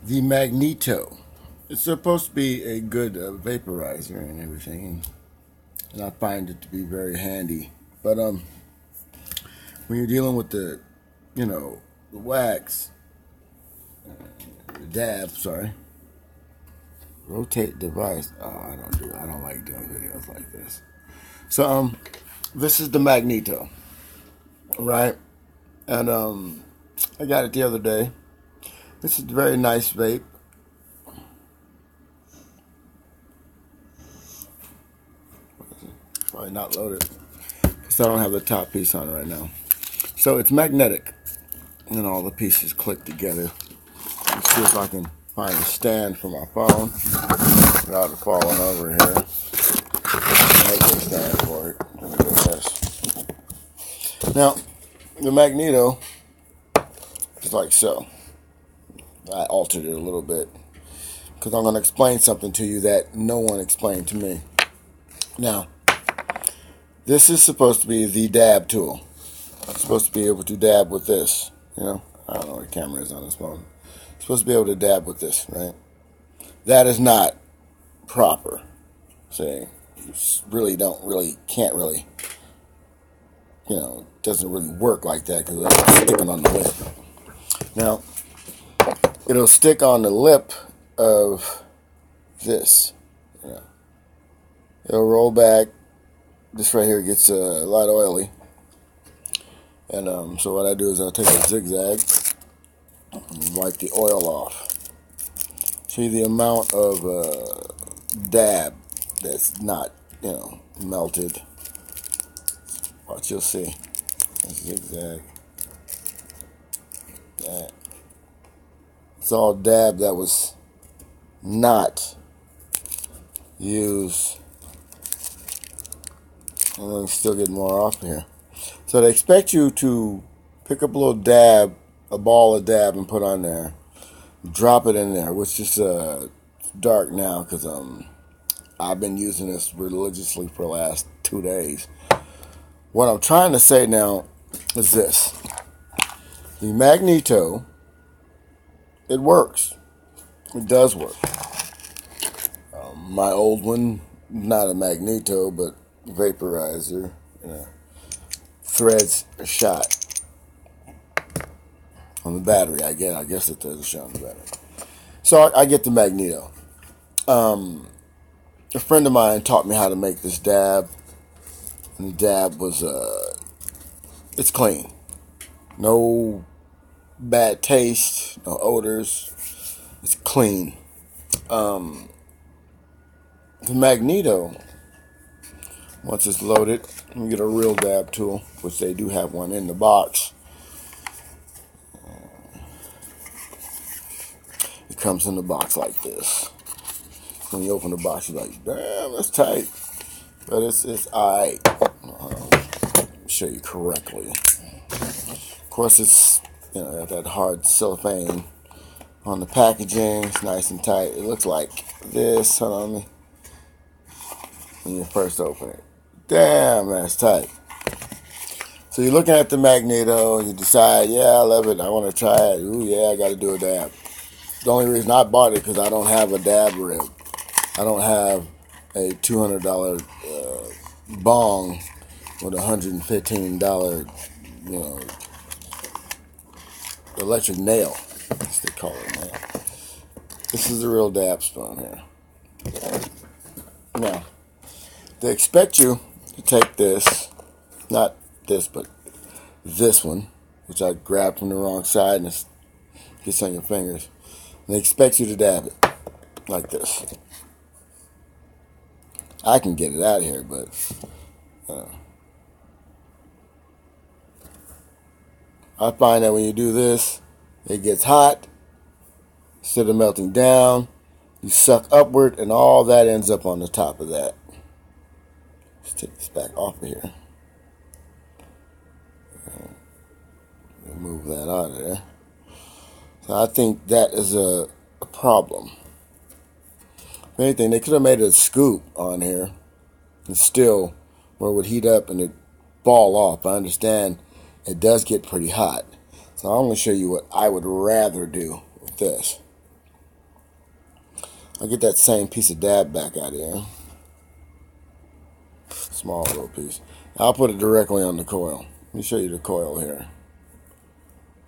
The Magneto. It's supposed to be a good vaporizer and everything, and I find it to be very handy. But when you're dealing with the wax, the dab, sorry, rotate device. Oh, I don't like doing videos like this. So this is the Magneto, right? And I got it the other day. This is a very nice vape. Probably not loaded because I don't have the top piece on right now. So it's magnetic, and all the pieces click together. Let's see if I can find a stand for my phone without it falling over here. Make a stand for it. Now, the Magneto is like so. I altered it a little bit because I'm going to explain something to you that no one explained to me. Now, this is supposed to be the dab tool. I'm supposed to be able to dab with this. I don't know what the camera is on this phone. I'm supposed to be able to dab with this, right? That is not proper. See, you can't really, it doesn't really work like that because it's sticking on the lip. Now, it'll stick on the lip of this. It'll roll back. This right here gets a lot oily. And so what I do is I'll take a zigzag and wipe the oil off. See the amount of dab that's not, melted. Watch, you'll see. Zigzag. That. It's all dab that was not used. And then still get more off here. So they expect you to pick up a little dab, a ball of dab, and put on there. Drop it in there, which is dark now because I've been using this religiously for the last 2 days. What I'm trying to say now is this. The Magneto, it works. It does work. My old one, not a Magneto, but vaporizer, threads a shot on the battery. I guess it threads a shot on the battery. So I get the Magneto. A friend of mine taught me how to make this dab, and the dab was it's clean, no bad taste, no odors. It's clean. The Magneto, once it's loaded, you get a real dab tool, which they do have one in the box. It comes in the box like this. When you open the box, you're like, damn, that's tight. But it's alright. Show you correctly. Of course, it's got that hard cellophane on the packaging. It's nice and tight. It looks like this. Hold on, when you first open it. Damn, that's tight. So you're looking at the Magneto, and you decide, yeah, I love it. I want to try it. Ooh, yeah, I got to do a dab. The only reason I bought it because I don't have a dab rig. I don't have a $200 bong with $115, electric nail, as they call it now. This is the real dab spawn here. Now, they expect you to take this, not this, but this one, which I grabbed from the wrong side and it gets on your fingers. And they expect you to dab it like this. I can get it out of here, but I find that when you do this, it gets hot. Instead of melting down, you suck upward, and all that ends up on the top of that. Let's take this back off of here. Move that out of there. So I think that is a problem. If anything, they could have made a scoop on here and still where it would heat up and it fall off. I understand it does get pretty hot. So I'm going to show you what I would rather do with this. I'll get that same piece of dab back out of here. Small little piece. I'll put it directly on the coil. Let me show you the coil here.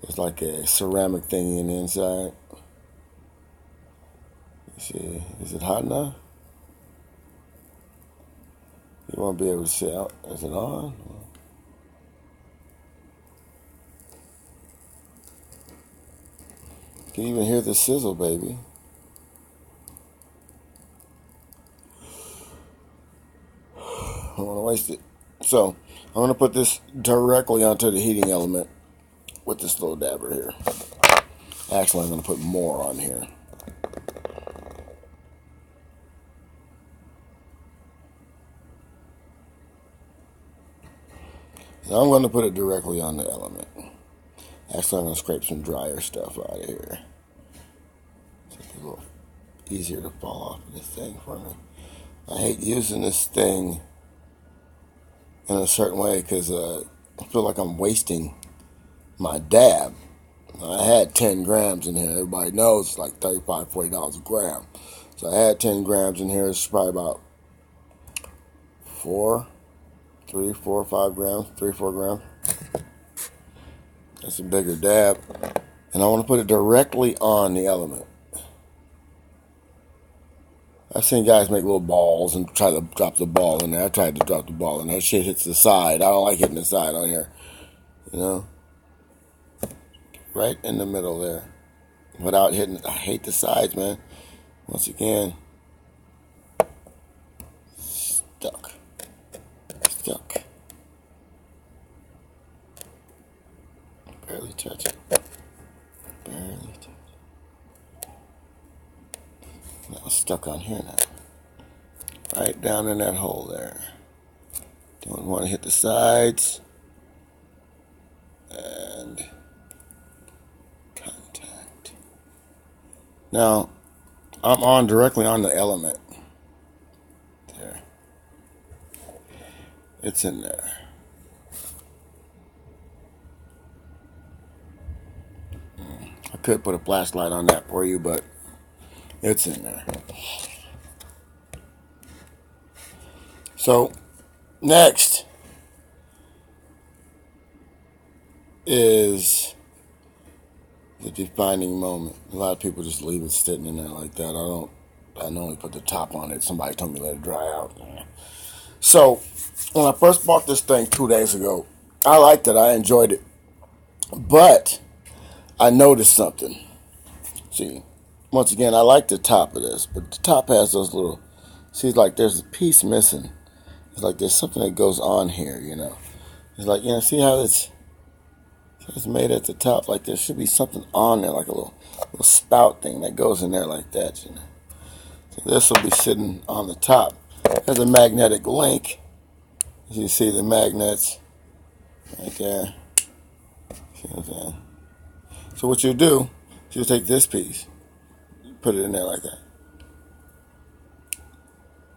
It's like a ceramic thingy in the inside. You see, is it hot enough? You won't be able to see out. Is it on? You can even hear the sizzle, baby. I don't want to waste it. So, I'm going to put this directly onto the heating element with this little dabber here. Actually, I'm going to put more on here. Now I'm going to put it directly on the element. Actually, I'm going to scrape some drier stuff out of here. It's a little easier to fall off of this thing for me. I hate using this thing in a certain way because I feel like I'm wasting my dab. I had 10 grams in here. Everybody knows it's like $35, $40 a gram. So I had 10 grams in here. It's probably about 4 or 5 grams, 3 or 4 grams. That's a bigger dab. And I want to put it directly on the element. I've seen guys make little balls and try to drop the ball in there. I tried to drop the ball in there. Shit hits the side. I don't like hitting the side on here. You know? Right in the middle there. Without hitting it. I hate the sides, man. Once again. Stuck. Barely touch it. Barely touch it. Now it's stuck on here now. Right down in that hole there. Don't want to hit the sides. And contact. Now, I'm on directly on the element. There. It's in there. I could put a flashlight on that for you, but it's in there. So, next is the defining moment. A lot of people just leave it sitting in there like that. I normally put the top on it. Somebody told me to let it dry out. So, when I first bought this thing 2 days ago, I liked it. I enjoyed it. But I noticed something. See, once again, I like the top of this, but the top has those little, see, like there's a piece missing. It's like there's something that goes on here, you know. It's like, you know, see how it's made at the top? Like there should be something on there, like a little spout thing that goes in there like that, you know. So this will be sitting on the top. There's a magnetic link. As you see the magnets right there. See what I'm saying? So what you do is you take this piece, put it in there like that.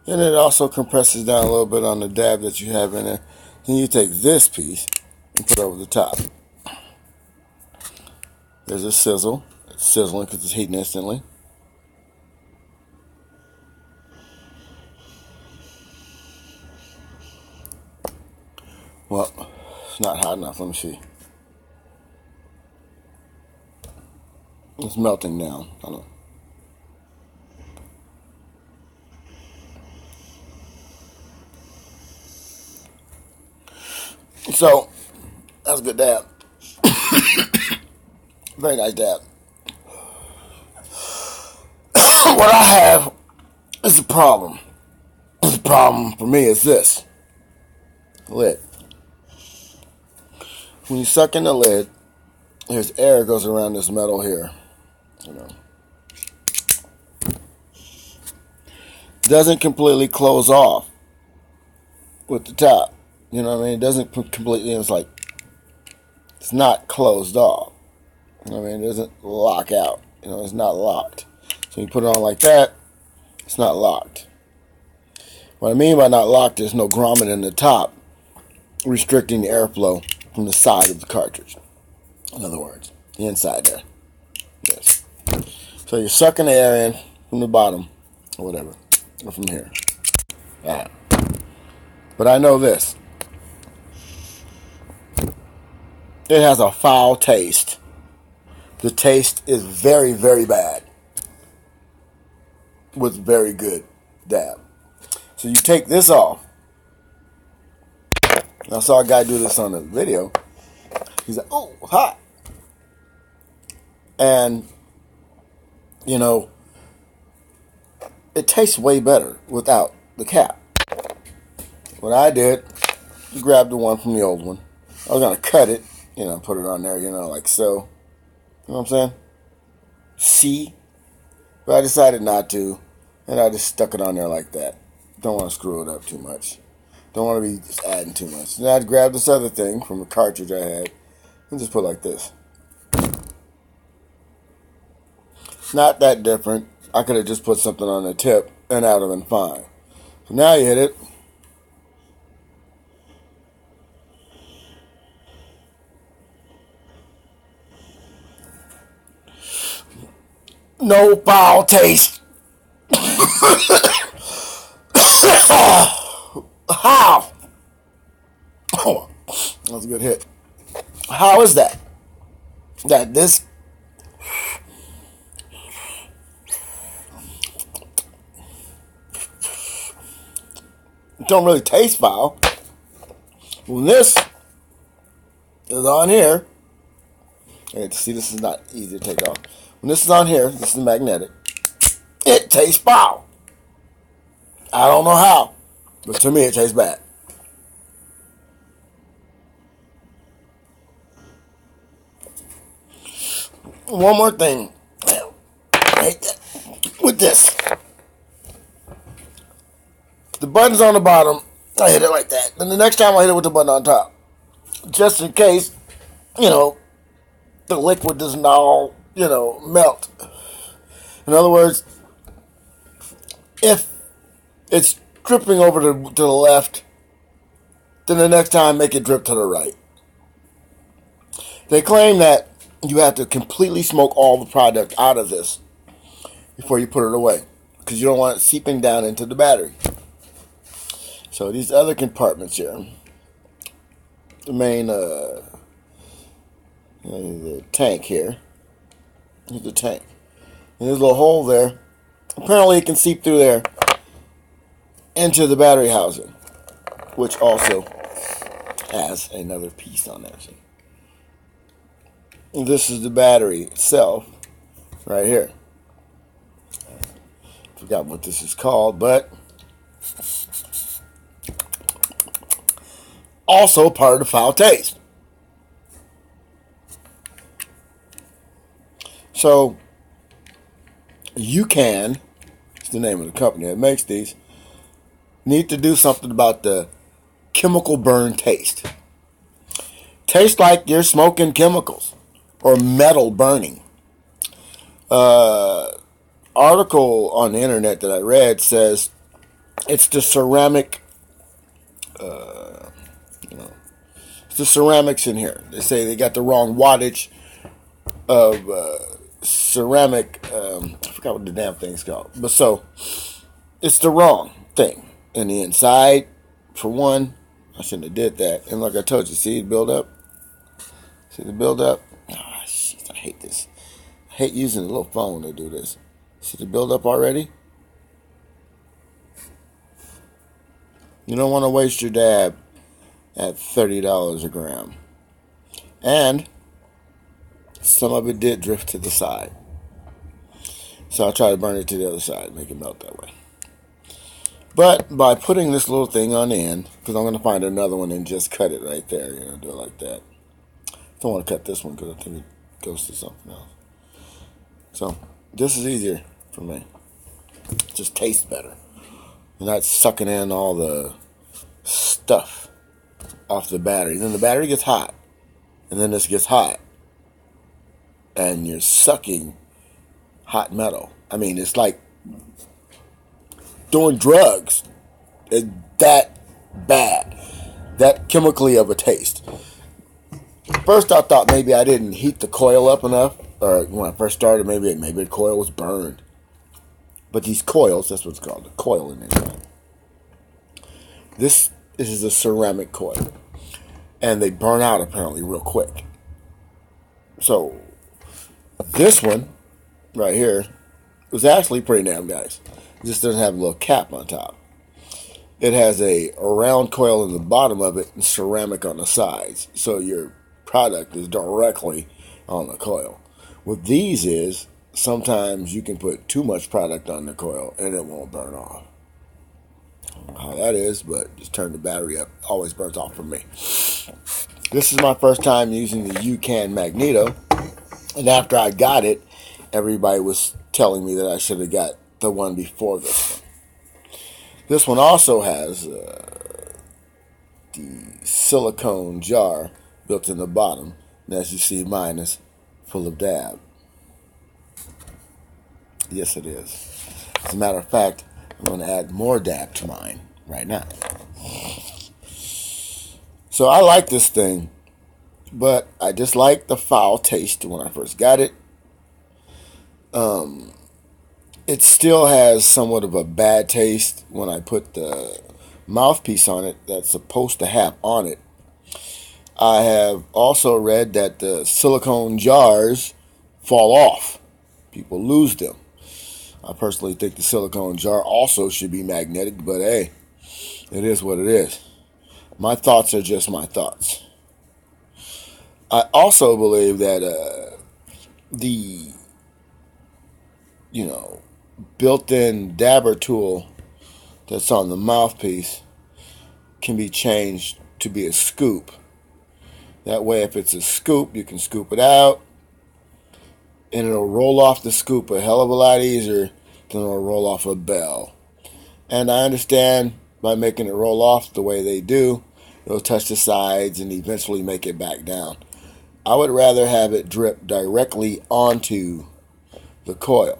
And it also compresses down a little bit on the dab that you have in there. Then you take this piece and put it over the top. There's a sizzle. It's sizzling because it's heating instantly. Well, it's not hot enough. Let me see. It's melting down. I know. So, that's a good dab. Very nice dab. What I have is a problem. The problem for me is this. Lid. When you suck in the lid, there's air goes around this metal here. You know. Doesn't completely close off with the top. You know what I mean? It doesn't completely, it's like, it's not closed off. You know what I mean? It doesn't lock out. You know, it's not locked. So you put it on like that, it's not locked. What I mean by not locked, there's no grommet in the top restricting the airflow from the side of the cartridge. In other words, the inside there. Yes. So you're sucking the air in from the bottom or whatever, or from here. But I know this. It has a foul taste. The taste is very, very bad with very good dab. So you take this off. I saw a guy do this on a video. He's like, oh, hot. And, you know, it tastes way better without the cap. What I did, grabbed the one from the old one. I was going to cut it, you know, put it on there, you know, like so. You know what I'm saying? See? But I decided not to, and I just stuck it on there like that. Don't want to screw it up too much. Don't want to be just adding too much. Then I'd grab this other thing from a cartridge I had and just put it like this. Not that different. I could have just put something on the tip and that would have been fine. So now you hit it. No foul taste. How? Oh, that's a good hit. How is that? That this don't really taste foul. When this is on here, and see, this is not easy to take off. When this is on here, this is magnetic. It tastes foul. I don't know how, but to me it tastes bad. One more thing. I hate that. With this. The button's on the bottom. I hit it like that. Then the next time I hit it with the button on top. Just in case, you know, the liquid doesn't all, you know, melt. In other words, if it's dripping over to the left, then the next time make it drip to the right. They claim that you have to completely smoke all the product out of this before you put it away, because you don't want it seeping down into the battery. So these other compartments here, the main the tank here, here's the tank, and there's a little hole there. Apparently it can seep through there into the battery housing, which also has another piece on there. See? And this is the battery itself right here. Forgot what this is called, but also part of the foul taste. So Yocan, it's the name of the company that makes these, need to do something about the chemical burn taste. Tastes like you're smoking chemicals or metal burning. Article on the internet that I read says it's the ceramic, it's the ceramics in here. They say they got the wrong wattage of ceramic. I forgot what the damn thing's called, but so it's the wrong thing. And the inside, for one, I shouldn't have did that. And like I told you, see the build up. See the build up. Oh, shit, I hate this. I hate using a little phone to do this. See the build up already? You don't want to waste your dab at $30 a gram. And some of it did drift to the side. So I'll try to burn it to the other side, make it melt that way. But by putting this little thing on the end, because I'm going to find another one and just cut it right there, you know, do it like that. I don't want to cut this one because I think it goes to something else. So this is easier for me. It just tastes better. You're not sucking in all the stuff off the battery. Then the battery gets hot. And then this gets hot. And you're sucking hot metal. I mean, it's like doing drugs. It's that bad. That chemically of a taste. First I thought maybe I didn't heat the coil up enough. Or when I first started, maybe the coil was burned. But these coils, that's what's called, a coil in it. This is a ceramic coil. And they burn out apparently real quick. So this one right here was actually pretty damn nice. It just doesn't have a little cap on top. It has a round coil in the bottom of it and ceramic on the sides. So your product is directly on the coil. With these is, sometimes you can put too much product on the coil and it won't burn off. I don't know how that is, but just turn the battery up. Always burns off for me. This is my first time using the Yocan Magneto. And after I got it, everybody was telling me that I should have got the one before this one. This one also has the silicone jar built in the bottom. And as you see, mine is full of dab. Yes, it is. As a matter of fact, I'm going to add more dab to mine right now. So I like this thing, but I just like the foul taste when I first got it. It still has somewhat of a bad taste when I put the mouthpiece on it that's supposed to have on it. I have also read that the silicone jars fall off. People lose them. I personally think the silicone jar also should be magnetic, but hey, it is what it is. My thoughts are just my thoughts. I also believe that the built-in dabber tool that's on the mouthpiece can be changed to be a scoop. That way, if it's a scoop, you can scoop it out, and it'll roll off the scoop a hell of a lot easier than it'll roll off a bell. And I understand by making it roll off the way they do, it'll touch the sides and eventually make it back down. I would rather have it drip directly onto the coil.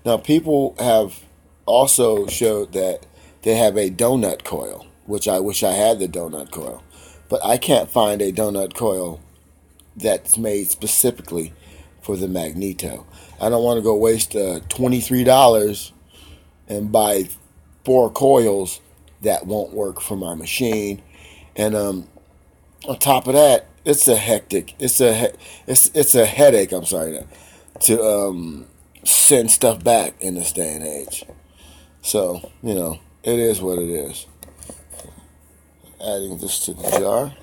Now, people have also showed that they have a donut coil, which I wish I had the donut coil. But I can't find a donut coil that's made specifically for the Magneto. I don't want to go waste $23 and buy 4 coils that won't work for my machine. And on top of that, it's a hectic. It's a headache. I'm sorry to send stuff back in this day and age. So it is what it is. Adding this to the jar.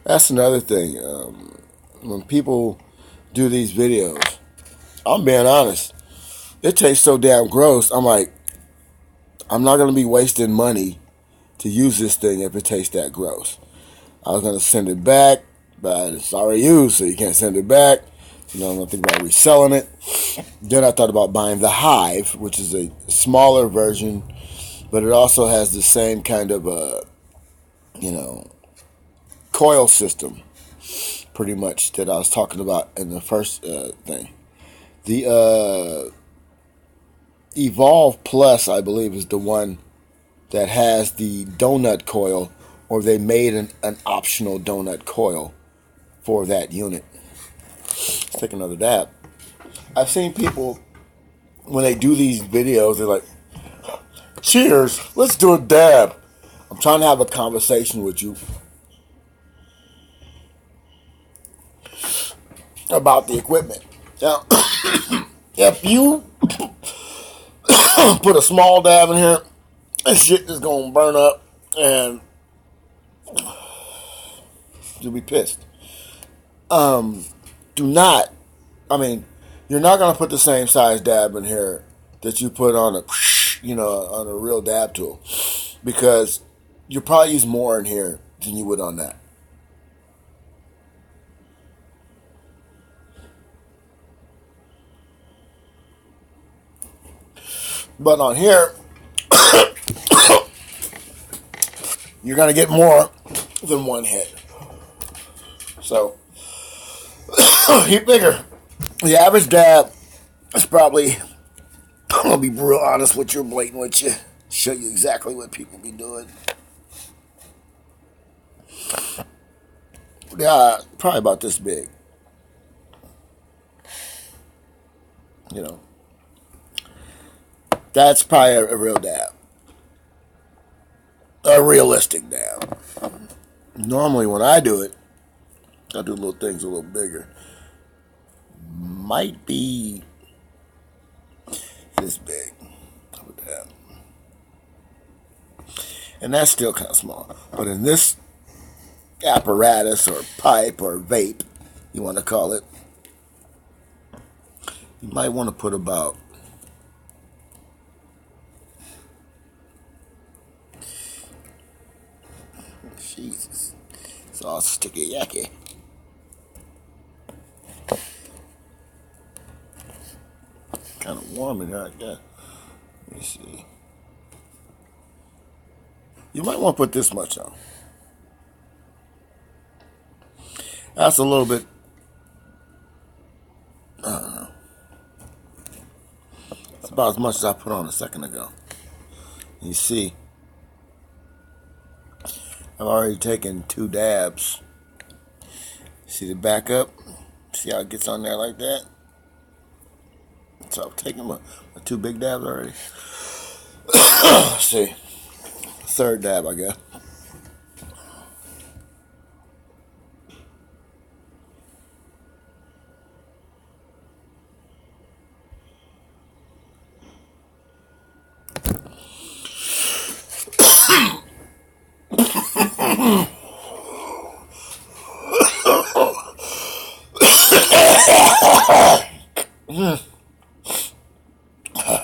That's another thing. When people do these videos, I'm being honest, it tastes so damn gross. I'm like, I'm not going to be wasting money to use this thing if it tastes that gross. I was going to send it back, but it's already used, so you can't send it back. I'm going to think about reselling it. Then I thought about buying the Hive, which is a smaller version, but it also has the same kind of coil system, pretty much, that I was talking about in the first thing. The Evolve Plus, I believe, is the one that has the donut coil, or they made an optional donut coil for that unit. Let's take another dab. I've seen people, when they do these videos, they're like, cheers, let's do a dab. I'm trying to have a conversation with you about the equipment. Now, if you put a small dab in here, this shit is going to burn up and you'll be pissed. You're not going to put the same size dab in here that you put on on a real dab tool, because you'll probably use more in here than you would on that. But on here, you're going to get more than one hit. So, you figure the average dab is probably, I'm going to be real honest with you, blatant with you, show you exactly what people be doing. Yeah, probably about this big. You know, that's probably a real dab. A realistic dab. Normally when I do it, I do little things a little bigger. Might be this big of a dab. And that's still kind of small. But in this apparatus or pipe or vape, you want to call it, you might want to put about Jesus. It's all sticky yacky. Kind of warm in here, I guess. Let me see. You might want to put this much on. That's a little bit, I don't know. It's about as much as I put on a second ago. You see, I've already taken 2 dabs. See the back up? See how it gets on there like that? So I've taken my 2 big dabs already. Let's see. 3rd dab, I guess.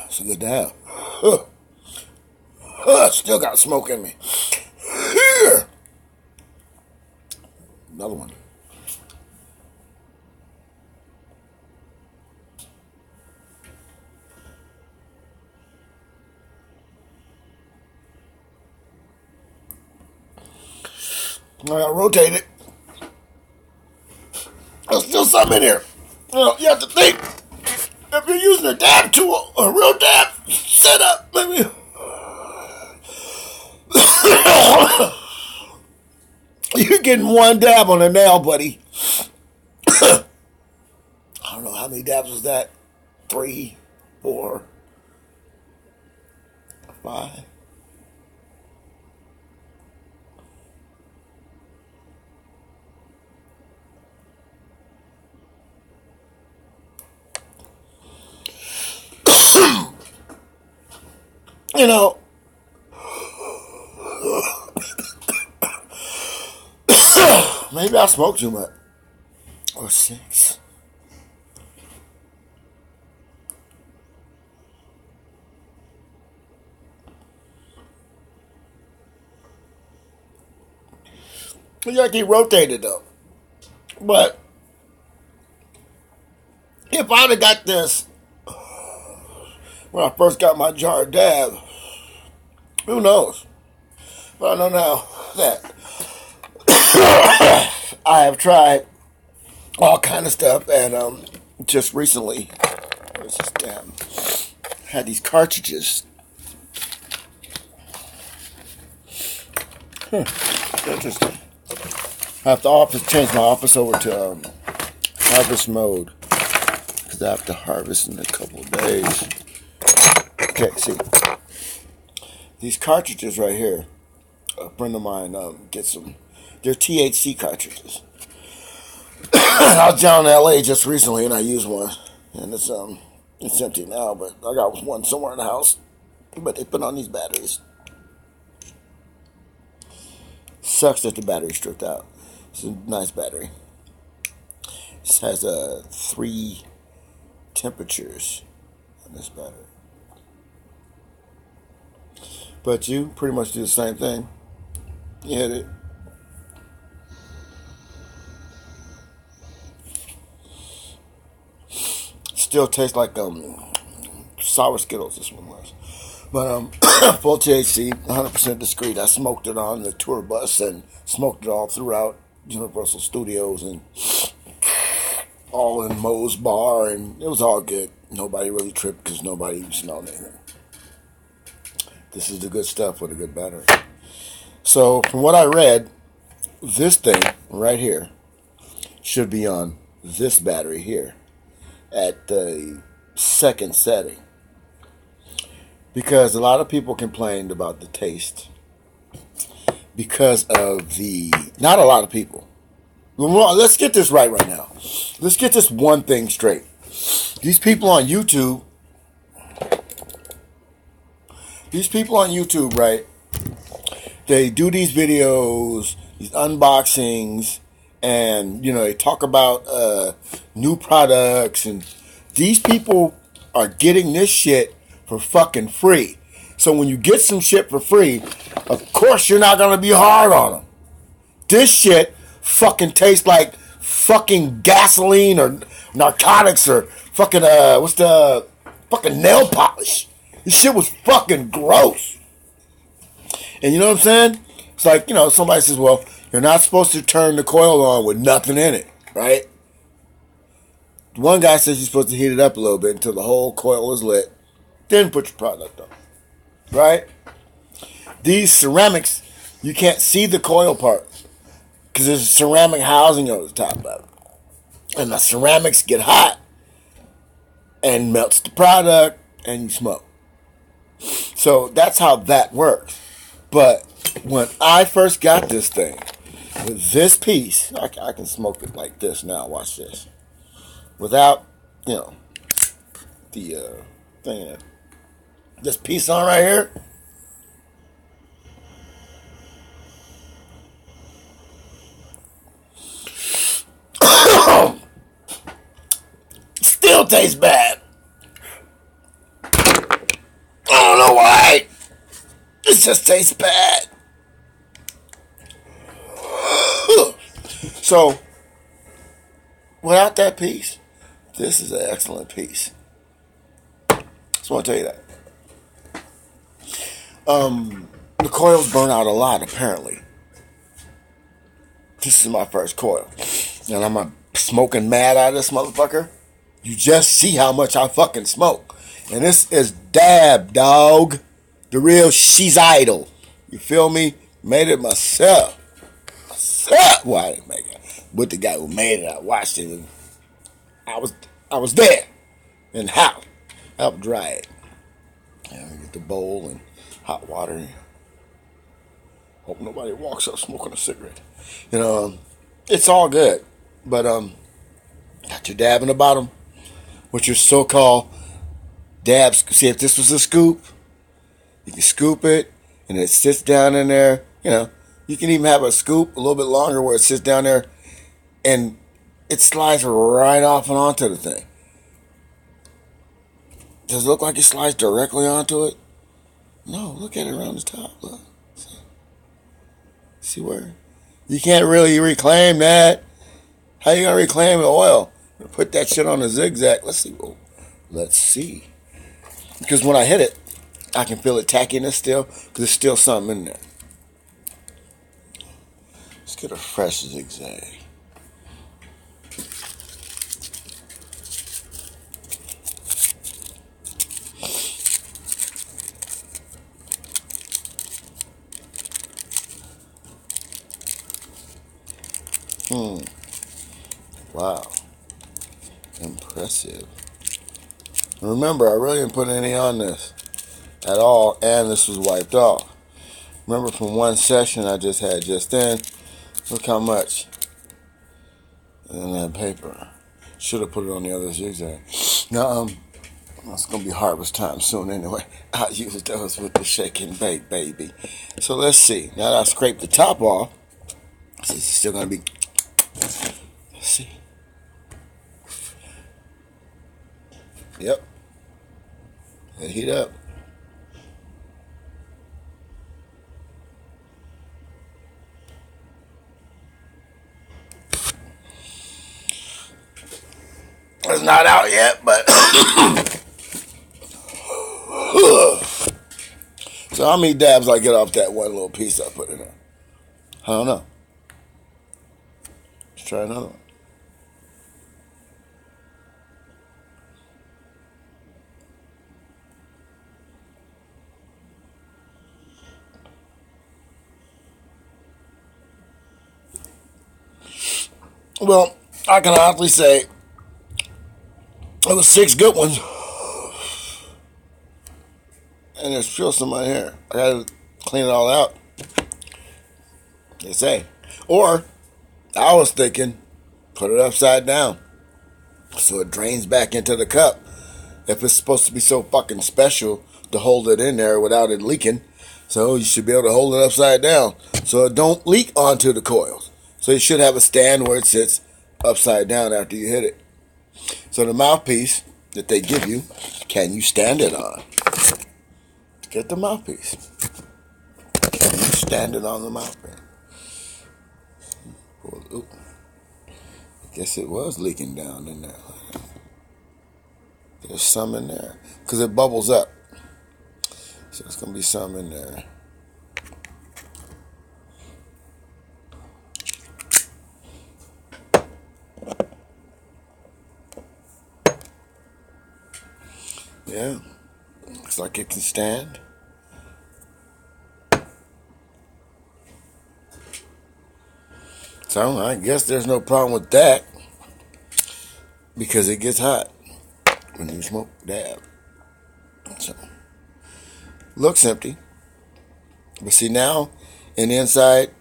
It's a good dab. Still got smoke in me. Here. Another one. I gotta rotate it. There's still something in here. You know, you have to think. If you're using a dab tool, a real dab setup, maybe. You're getting 1 dab on a nail, buddy. I don't know how many dabs was that. 3, 4, 5. You know, maybe I smoke too much. Or 6. You gotta keep rotating though. But if I'd have got this when I first got my jar of dab, who knows? But I know now that I have tried all kind of stuff, and just recently, where's this dab? Had these cartridges. Just I have to change my office over to harvest mode because I have to harvest in a couple of days. Okay, see these cartridges right here. A friend of mine gets them. They're THC cartridges. I was down in LA just recently and I used one, and it's empty now, but I got one somewhere in the house. But they put on these batteries. Sucks that the battery's stripped out. It's a nice battery. This has 3 temperatures on this battery. But you pretty much do the same thing. You hit it. Still tastes like sour Skittles, this one was. But full THC, 100% discreet. I smoked it on the tour bus and smoked it all throughout Universal Studios and all in Moe's bar, and it was all good. Nobody really tripped because nobody smelled anything. This is the good stuff with a good battery. So from what I read, this thing right here should be on this battery here at the second setting. Because a lot of people complained about the taste. Because of the... Not a lot of people. Let's get this right now. Let's get this one thing straight. These people on YouTube, right? They do these videos, these unboxings, and, they talk about new products, and these people are getting this shit for fucking free. So when you get some shit for free, of course you're not going to be hard on them. This shit fucking tastes like fucking gasoline or narcotics or fucking, what's the fucking nail polish. This shit was fucking gross. And you know what I'm saying? It's like, somebody says, well, you're not supposed to turn the coil on with nothing in it, right? One guy says you're supposed to heat it up a little bit until the whole coil is lit. Then put your product on, right? These ceramics, you can't see the coil part because there's a ceramic housing on the top of it. And the ceramics get hot and melts the product and you smoke. So that's how that works. But when I first got this thing, with this piece, I can smoke it like this now. Watch this. Without, the thing. This piece on right here. Still tastes bad. I don't know why. It just tastes bad. So, without that piece, this is an excellent piece. Just want to tell you that. The coils burn out a lot, apparently. This is my first coil. And I'm smoking mad out of this motherfucker. You just see how much I fucking smoke. And this is Dab, dog. The real She's Idol. You feel me? Made it myself. Well, I didn't make it. With the guy who made it, I watched it. And I was there. In the house. Helped dry it. And get the bowl and hot water. Hope nobody walks up smoking a cigarette. It's all good. But, got your dab in the bottom. With your so-called dabs. See, if this was a scoop, you can scoop it, and it sits down in there. You can even have a scoop a little bit longer where it sits down there, and it slides right off and onto the thing. Does it look like it slides directly onto it? No, look at it around the top. Look. See where? You can't really reclaim that. How you going to reclaim the oil? Put that shit on a zigzag. Let's see. Let's see. Because when I hit it, I can feel it tackiness still. Because there's still something in there. Let's get a fresh zigzag. Wow. Impressive. Remember, I really didn't put any on this at all, and this was wiped off. Remember from one session I just had just then, look how much in that paper. Should have put it on the other zigzag. Now, it's going to be harvest time soon anyway. I'll use those with the shake and bake, baby. So let's see. Now that I scraped the top off, it's still going to be... Let's see. Yep. Let it heat up. It's not out yet, but so how many dabs I get off that one little piece I put in there? I don't know. Let's try another one. Well, I can honestly say it was 6 good ones. and there's still some on here. I gotta clean it all out. They say. Or, I was thinking, put it upside down so it drains back into the cup. If it's supposed to be so fucking special to hold it in there without it leaking, so you should be able to hold it upside down so it don't leak onto the coils. So you should have a stand where it sits upside down after you hit it. So the mouthpiece that they give you, can you stand it on? Get the mouthpiece. Can you stand it on the mouthpiece? Ooh. I guess it was leaking down in there. There's some in there. Because it bubbles up. So there's going to be some in there. Yeah. Looks like it can stand. So I guess there's no problem with that. Because it gets hot when you smoke dab. So, looks empty. But see now, in the inside,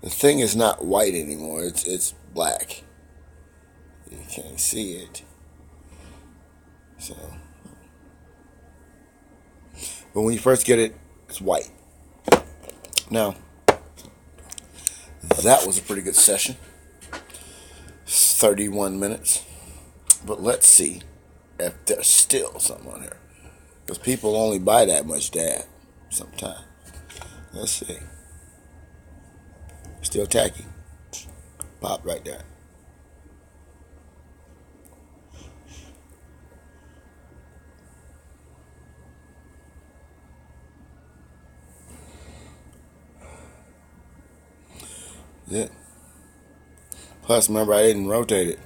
the thing is not white anymore. It's black. You can't see it. So, but when you first get it, it's white. Now, that was a pretty good session. 31 minutes. But let's see if there's still something on here. Because people only buy that much dab sometimes. Let's see. Still tacky. Pop right there. Yeah. Plus, remember, I didn't rotate it.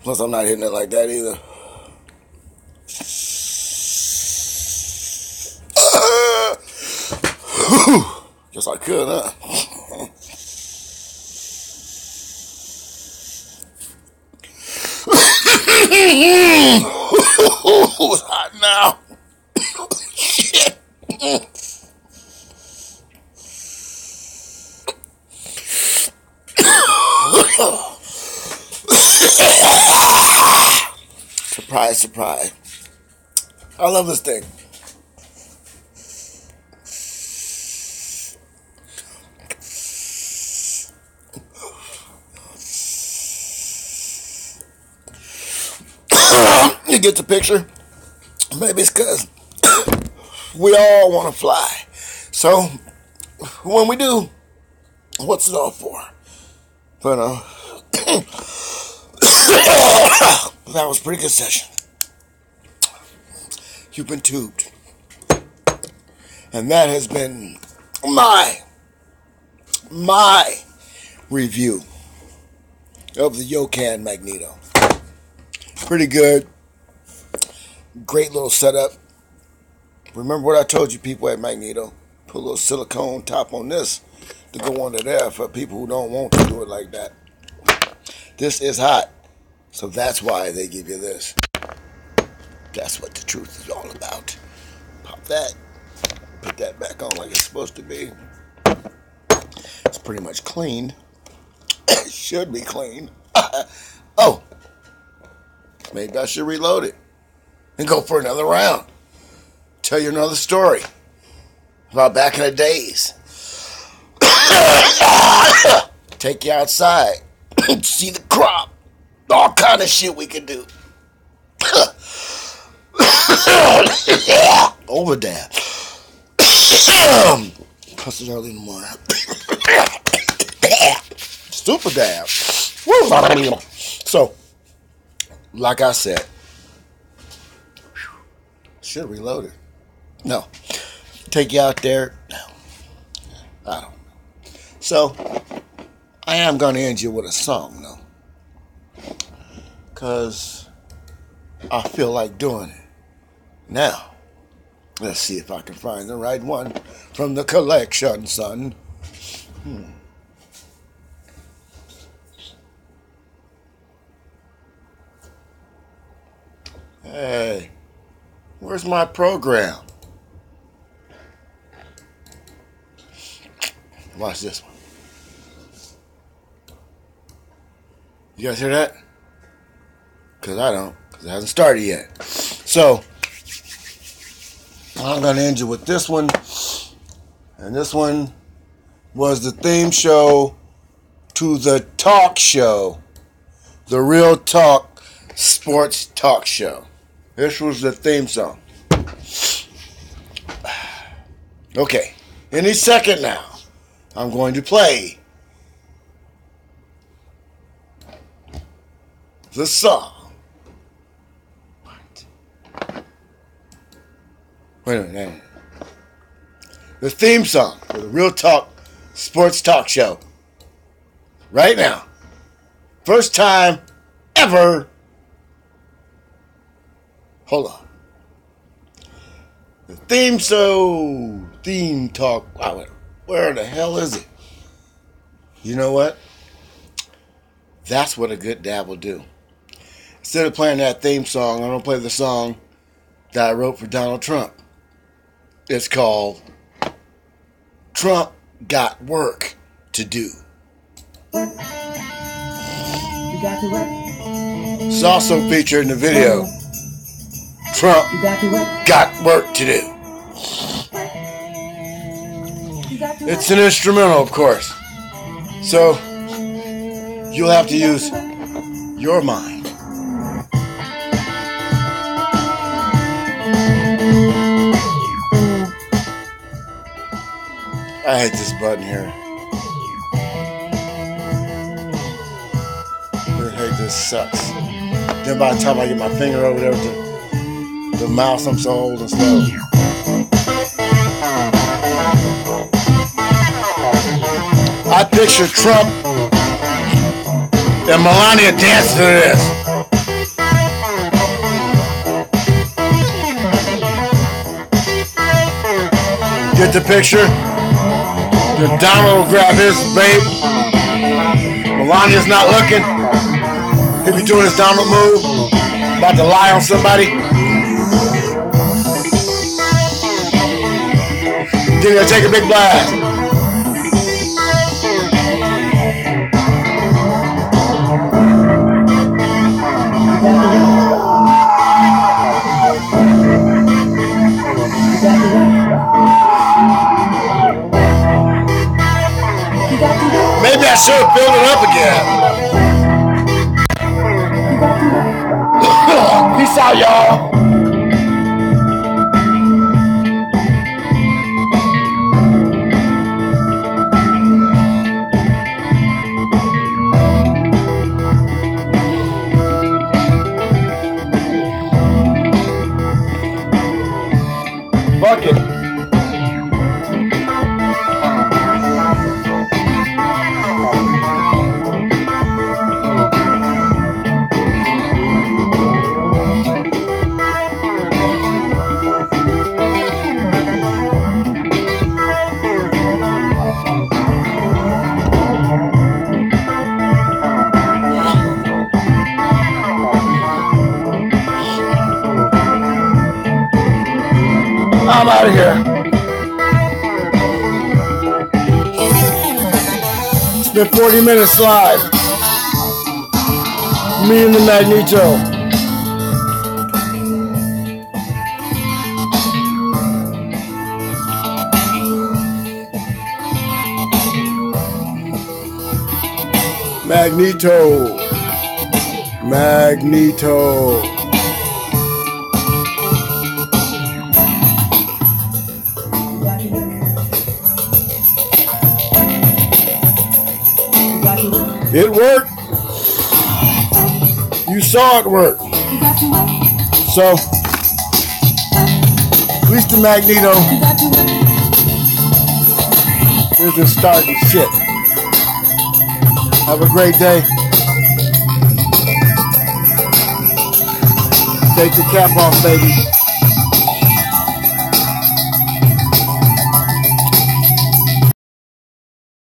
Plus, I'm not hitting it like that either. Guess I could, huh? It's hot now. Shit. Surprise, surprise. I love this thing. You get the picture? Maybe it's because we all want to fly. So, when we do, what's it all for? But, that was a pretty good session. You've been tubed. And that has been my review of the Yocan Magneto. Pretty good. Great little setup. Remember what I told you people at Magneto? Put a little silicone top on this to go under there for people who don't want to do it like that. This is hot. So that's why they give you this. That's what the truth is all about. Pop that. Put that back on like it's supposed to be. It's pretty much clean. It should be clean. Oh. Maybe I should reload it and go for another round. Tell you another story about back in the days. Take you outside. See the crop. All kind of shit we can do. Over there. Plus it's early in the morning. Super dab. So, like I said, should reload it. No. Take you out there. No. I don't know. So, I am going to end you with a song, though. Because I feel like doing it. Now, let's see if I can find the right one from the collection, son. Hey, where's my program? Watch this one. You guys hear that? Because I don't. Because it hasn't started yet. So, I'm going to end you with this one. And this one was the theme show to the talk show. The Real Talk Sports Talk Show. This was the theme song. Okay. Any second now, I'm going to play the song. What? Wait a minute. The theme song for the Real Talk Sports Talk Show. Right now. First time ever. Hold on. The theme talk. Where the hell is it? You know what? That's what a good dad will do. Instead of playing that theme song, I'm going to play the song that I wrote for Donald Trump. It's called Trump Got Work to Do. You got to work. It's also featured in the video. Trump got work to do. It's an instrumental, of course. So, you'll have to use your mind. I hate this button here. I hate this sucks. Then by the time I get my finger over there with the mouse, I'm so old and slow. I picture Trump and Melania dancing to this. Get the picture? Then Donald will grab his babe. Melania's not looking. He'll be doing his Donald move. About to lie on somebody. Then he'll take a big blast. Maybe I should have filled it up again. Peace out, y'all. Fuck it. I'm out of here. It's been 40 minutes live. Me and the Magneto. Magneto. It worked. You saw it work. So, at least the Magneto isn't starting shit. Have a great day. Take the cap off, baby.